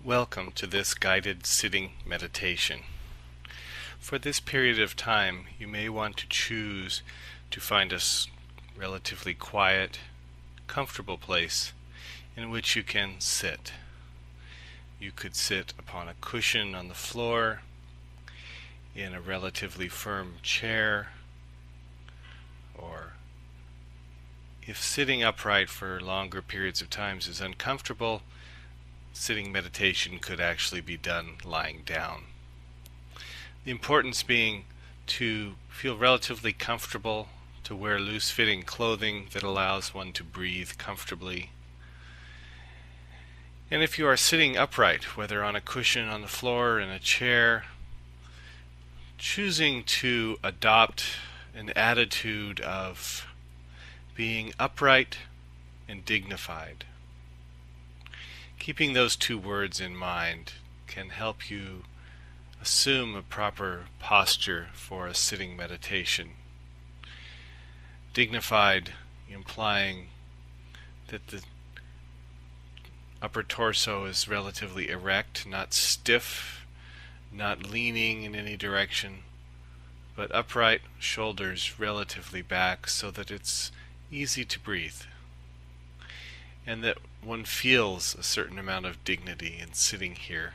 Welcome to this guided sitting meditation. For this period of time, you may want to choose to find a relatively quiet, comfortable place in which you can sit. You could sit upon a cushion on the floor, in a relatively firm chair, or if sitting upright for longer periods of time is uncomfortable, sitting meditation could actually be done lying down. The importance being to feel relatively comfortable, to wear loose-fitting clothing that allows one to breathe comfortably. And if you are sitting upright, whether on a cushion on the floor or in a chair, choosing to adopt an attitude of being upright and dignified. Keeping those two words in mind can help you assume a proper posture for a sitting meditation. Dignified, implying that the upper torso is relatively erect, not stiff, not leaning in any direction, but upright, shoulders relatively back so that it's easy to breathe, and that one feels a certain amount of dignity in sitting here.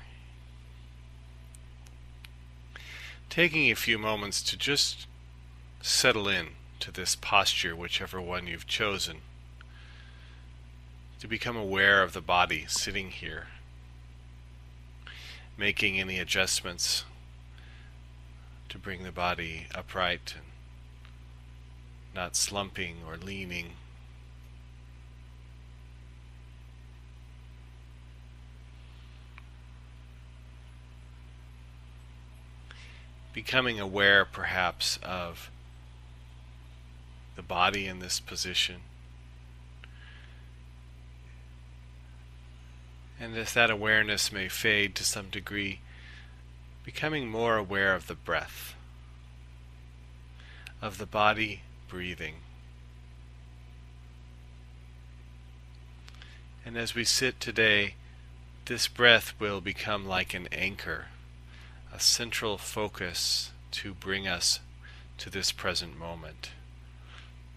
Taking a few moments to just settle in to this posture, whichever one you've chosen, to become aware of the body sitting here, making any adjustments to bring the body upright and not slumping or leaning. Becoming aware perhaps of the body in this position. And as that awareness may fade to some degree, becoming more aware of the breath, of the body breathing. And as we sit today, this breath will become like an anchor, a central focus to bring us to this present moment,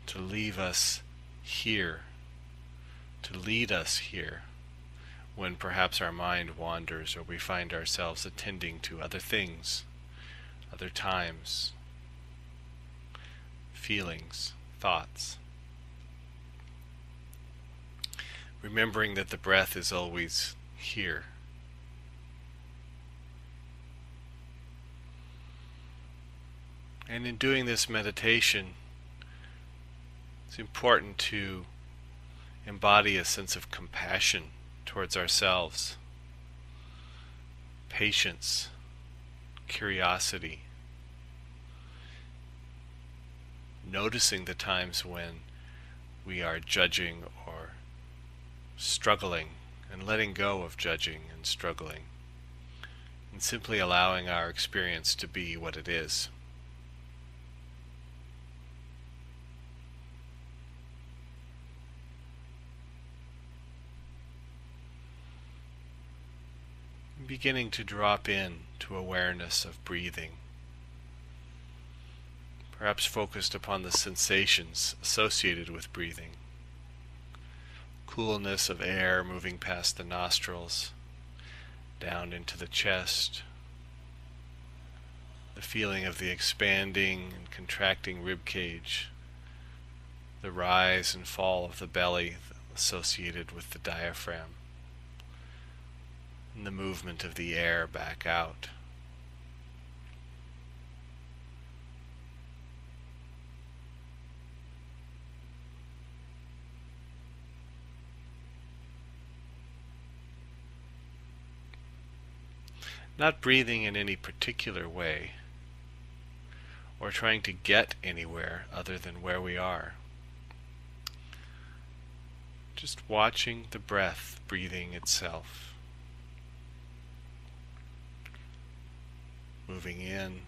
to leave us here, to lead us here, when perhaps our mind wanders or we find ourselves attending to other things, other times, feelings, thoughts. Remembering that the breath is always here. And in doing this meditation, it's important to embody a sense of compassion towards ourselves, patience, curiosity, noticing the times when we are judging or struggling, and letting go of judging and struggling, and simply allowing our experience to be what it is. Beginning to drop in to awareness of breathing, perhaps focused upon the sensations associated with breathing. Coolness of air moving past the nostrils, down into the chest, the feeling of the expanding and contracting rib cage, the rise and fall of the belly associated with the diaphragm, and the movement of the air back out. Not breathing in any particular way, or trying to get anywhere other than where we are. Just watching the breath breathing itself. Moving in,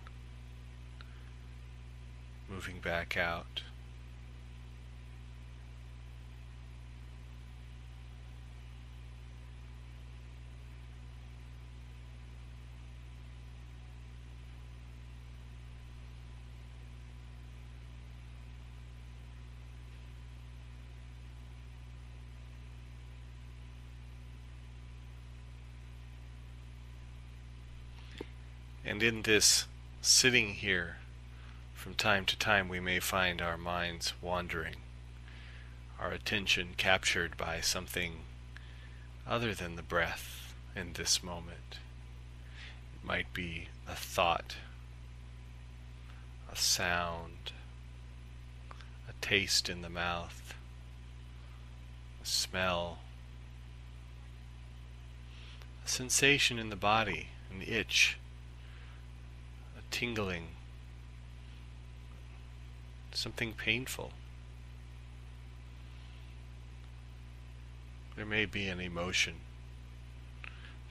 moving back out. And in this sitting here, from time to time we may find our minds wandering, our attention captured by something other than the breath in this moment. It might be a thought, a sound, a taste in the mouth, a smell, a sensation in the body, an itch, a tingling, something painful. There may be an emotion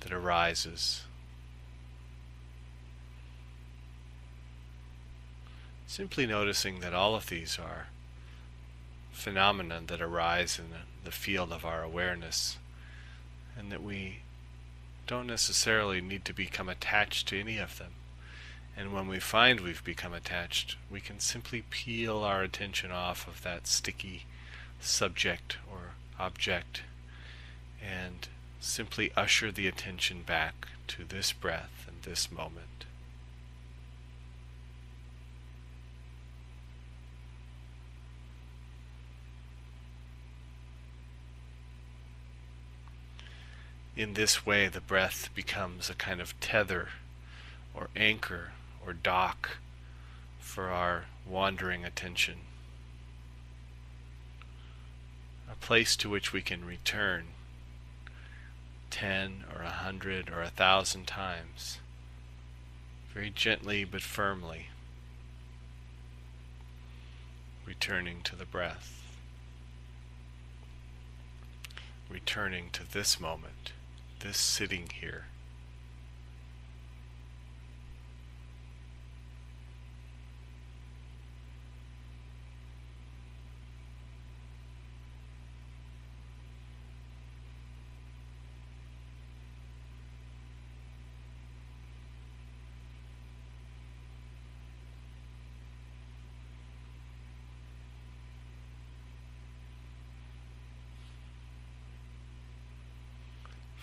that arises. Simply noticing that all of these are phenomena that arise in the field of our awareness, and that we don't necessarily need to become attached to any of them. And when we find we've become attached, we can simply peel our attention off of that sticky subject or object and simply usher the attention back to this breath and this moment. In this way, the breath becomes a kind of tether or anchor or dock for our wandering attention, a place to which we can return 10 or 100 or 1,000 times, very gently but firmly, returning to the breath, returning to this moment, this sitting here.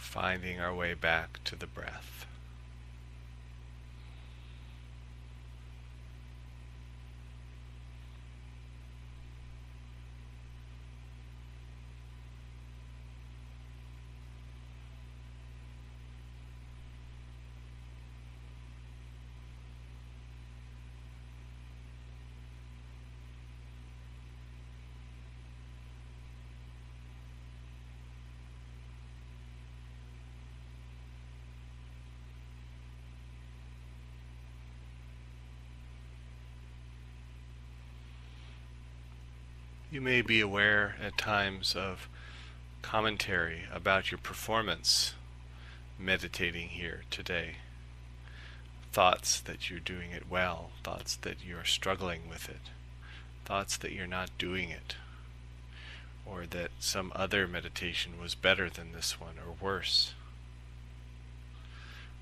Finding our way back to the breath. You may be aware at times of commentary about your performance meditating here today. Thoughts that you're doing it well, thoughts that you're struggling with it, thoughts that you're not doing it, or that some other meditation was better than this one or worse.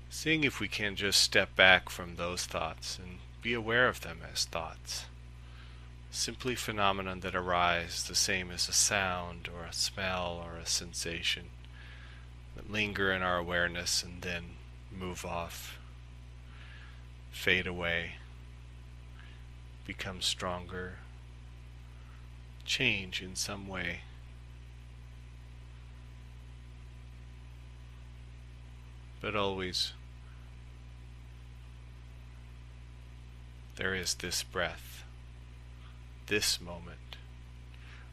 Seeing if we can just step back from those thoughts and be aware of them as thoughts. Simply phenomena that arise the same as a sound or a smell or a sensation that linger in our awareness and then move off, fade away, become stronger, change in some way. But always there is this breath, this moment,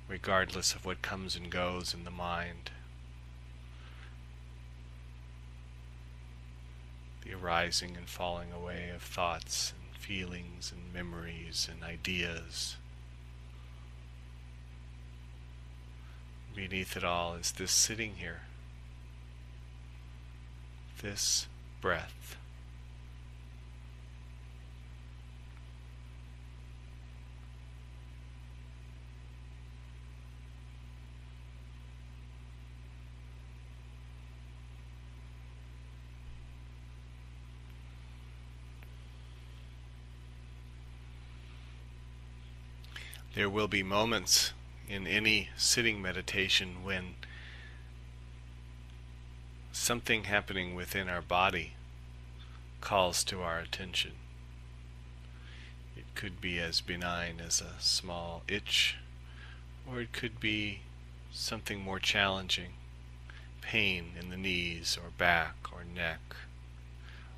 regardless of what comes and goes in the mind, the arising and falling away of thoughts and feelings and memories and ideas. Beneath it all is this sitting here, this breath. There will be moments in any sitting meditation when something happening within our body calls to our attention. It could be as benign as a small itch, or it could be something more challenging, pain in the knees or back or neck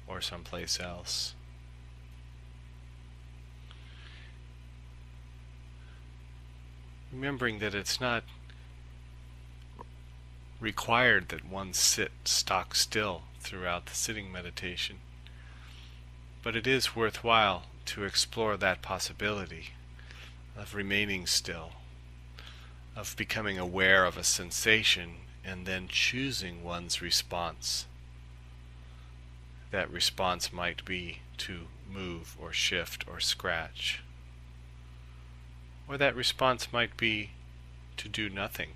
or someplace else. Remembering that it's not required that one sit stock still throughout the sitting meditation, but it is worthwhile to explore that possibility of remaining still, of becoming aware of a sensation and then choosing one's response. That response might be to move or shift or scratch, or that response might be to do nothing.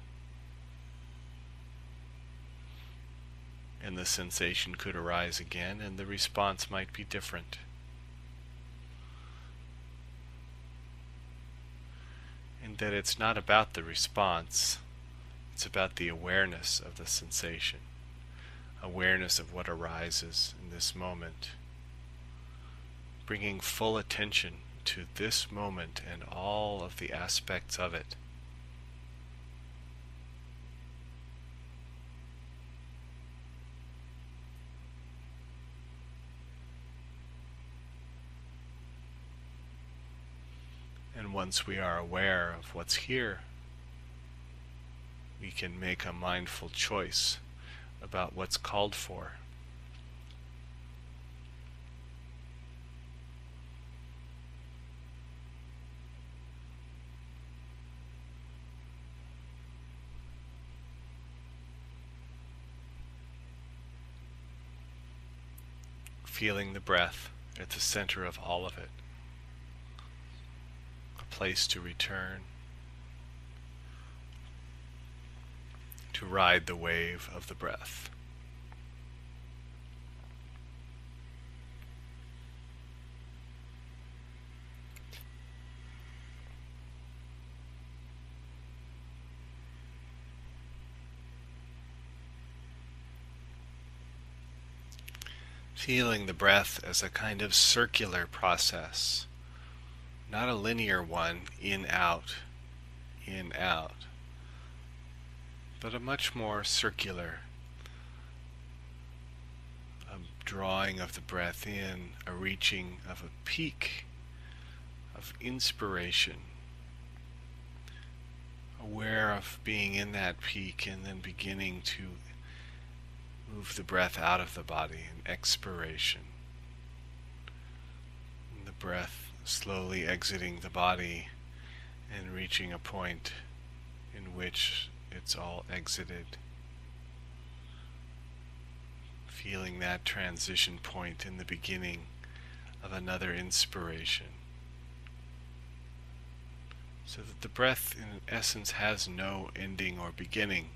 And the sensation could arise again, and the response might be different. And that it's not about the response, it's about the awareness of the sensation, awareness of what arises in this moment, bringing full attention to this moment and all of the aspects of it. And once we are aware of what's here, we can make a mindful choice about what's called for. Feeling the breath at the center of all of it. A place to return, to ride the wave of the breath. Feeling the breath as a kind of circular process, not a linear one, in, out, but a much more circular, a drawing of the breath in, a reaching of a peak of inspiration, aware of being in that peak and then beginning to move the breath out of the body, an expiration. And the breath slowly exiting the body and reaching a point in which it's all exited. Feeling that transition point in the beginning of another inspiration. So that the breath in essence has no ending or beginning.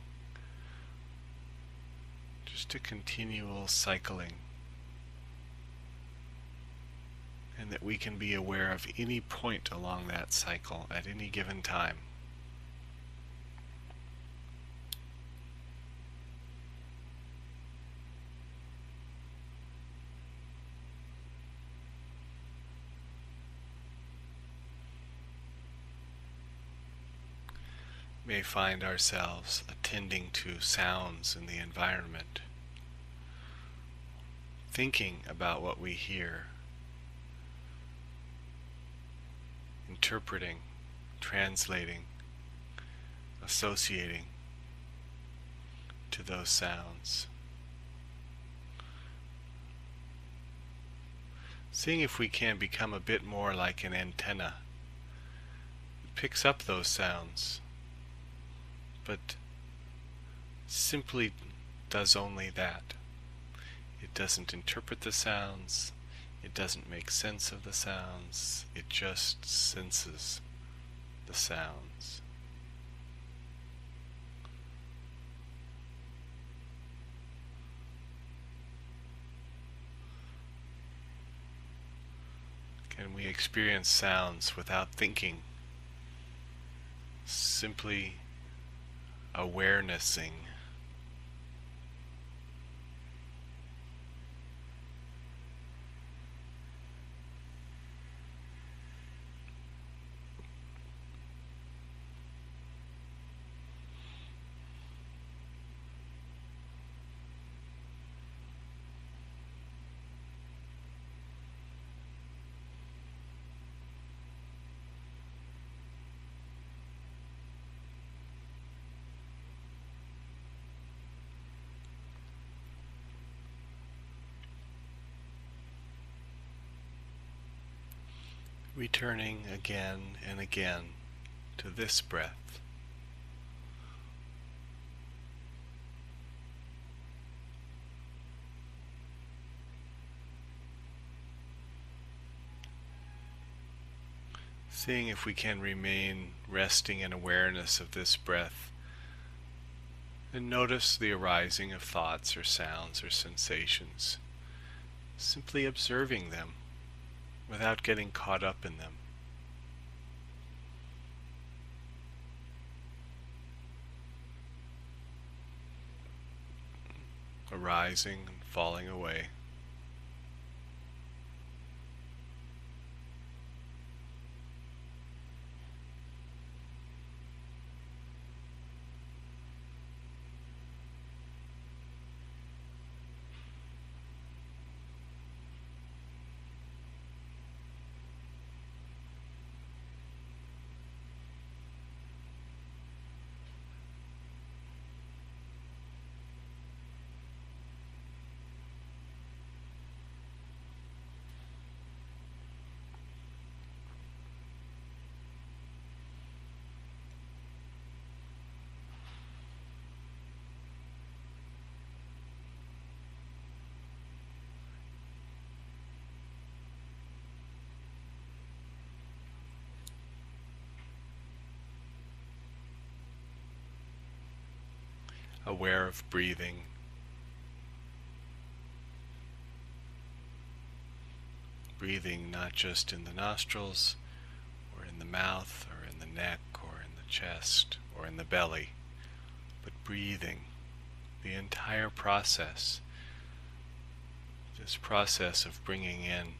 Just a continual cycling, and that we can be aware of any point along that cycle at any given time. May find ourselves attending to sounds in the environment, thinking about what we hear, interpreting, translating, associating to those sounds. Seeing if we can become a bit more like an antenna. It picks up those sounds, but simply does only that. It doesn't interpret the sounds, it doesn't make sense of the sounds, it just senses the sounds. Can we experience sounds without thinking? Simply awarenessing. returning again and again to this breath. Seeing if we can remain resting in awareness of this breath and notice the arising of thoughts or sounds or sensations, simply observing them without getting caught up in them. Arising and falling away. Aware of breathing, breathing not just in the nostrils or in the mouth or in the neck or in the chest or in the belly, but breathing the entire process, this process of bringing in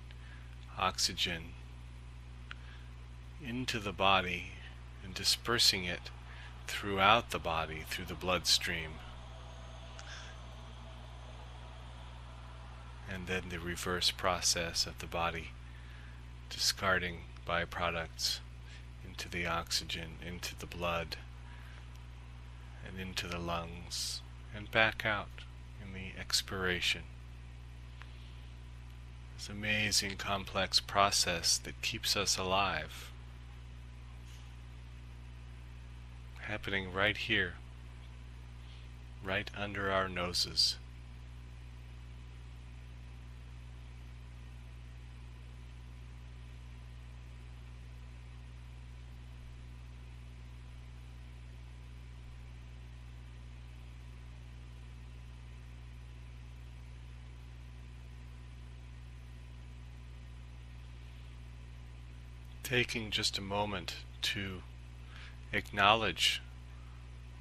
oxygen into the body and dispersing it throughout the body, through the bloodstream, and then the reverse process of the body discarding byproducts into the oxygen, into the blood, and into the lungs, and back out in the expiration. This amazing complex process that keeps us alive, happening right here, right under our noses. Taking just a moment to acknowledge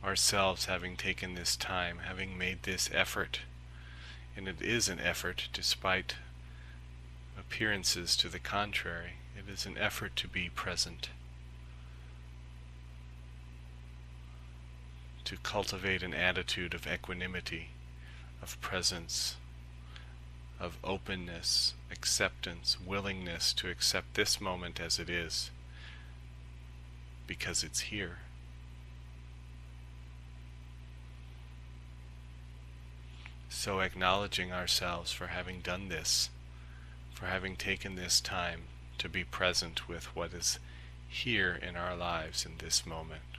ourselves having taken this time, having made this effort, and it is an effort despite appearances to the contrary. It is an effort to be present, to cultivate an attitude of equanimity, of presence, of openness, acceptance, willingness to accept this moment as it is, because it's here. So acknowledging ourselves for having done this, for having taken this time to be present with what is here in our lives in this moment.